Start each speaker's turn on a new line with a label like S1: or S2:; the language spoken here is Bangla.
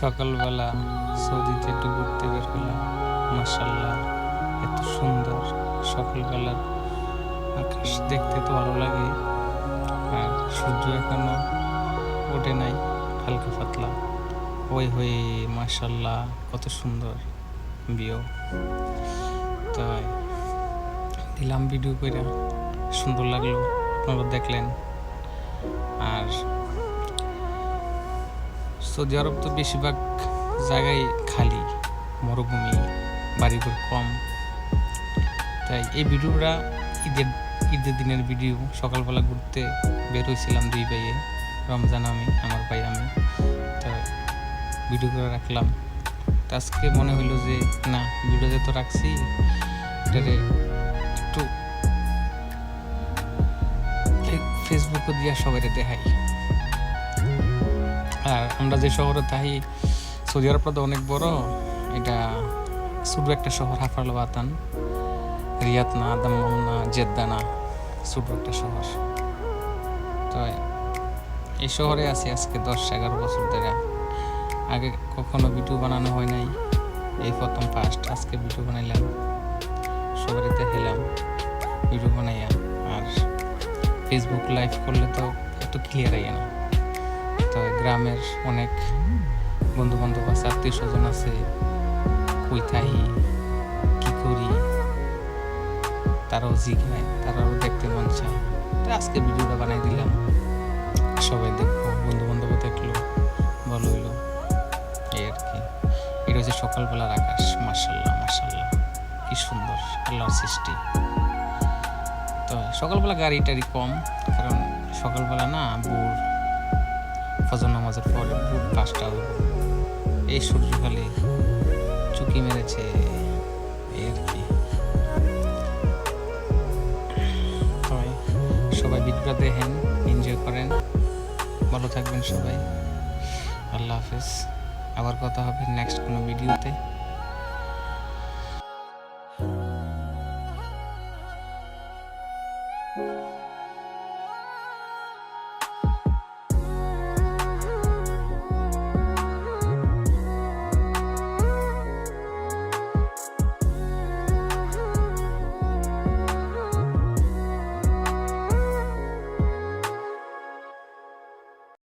S1: সকালবেলা সৌদিতে একটু ঘুরতে বের হলাম। মাশাআল্লাহ, এত সুন্দর সকালবেলার আকাশ দেখতে তো ভালো লাগে। আর সূর্য এখনো ওঠে নাই, হালকা পাতলা ওই হয়ে মাশাআল্লাহ, কত সুন্দর ভিউ। তাই দিলাম ভিডিও করে, সুন্দর লাগলো, আপনারা দেখলেন। আর সৌদি আরব তো বেশিরভাগ জায়গায় খালি মরুভূমি, বাড়িঘর কম। তাই এই ভিডিওটা ঈদের দিনের ভিডিও। সকালবেলা ঘুরতে বের হয়েছিলাম দুই ভাইয়ে, রমজান আমার ভাই আমি। তো ভিডিও করে রাখলাম। তো আজকে মনে হইলো যে না, ভিডিওতে তো রাখছি, এটারে একটু ফেসবুকে দিয়া সবাই দেখাই। আর আমরা যে শহরে থাকি, সৌদি আরবটা তো অনেক বড়। এটা ছোট একটা শহর, হাফাল বাতান, রিয়াদ না, দাম্মাম না, জেদ্দা না, ছোট একটা শহর। তো এই শহরে আছি আজকে 10-11 বছর ধরে। আগে কখনো ভিডিও বানানো হয় নাই, এই প্রথম ফার্স্ট আজকে ভিডিও বানাইলাম, সবাই দেখাইলাম ভিডিও বানাইয়া। আর ফেসবুক লাইভ করলে তো এত ক্লিয়ার আইয়া না। তো গ্রামের অনেক বন্ধু বান্ধব আছে, আত্মীয় স্বজন আছে, কই থাকি কি করি তারাও জিজ্ঞায়, তারাও দেখতে মন চায়। তো আজকে ভিডিওটা বানাই দিলাম, সবাই দেখবো, বন্ধু বান্ধব দেখলো, ভালো হইলো, এই আর কি। এটা হচ্ছে সকালবেলার আকাশ। মাশাআল্লাহ মাশাআল্লাহ, কি সুন্দর আল্লাহর সৃষ্টি। তো সকালবেলা গাড়ি টাড়ি কম, কারণ সকালবেলা না ভোর ফজর নামাজের পরে ভোর 5টা হইব, এই সূর্য খালি চুকি মেরেছে, এই আর কি। সবাই ভিডিওটা দেখেন, এনজয় করেন, ভালো থাকবেন সবাই। আল্লাহ হাফেজ। আবার কথা হবে নেক্সট কোনো ভিডিওতে।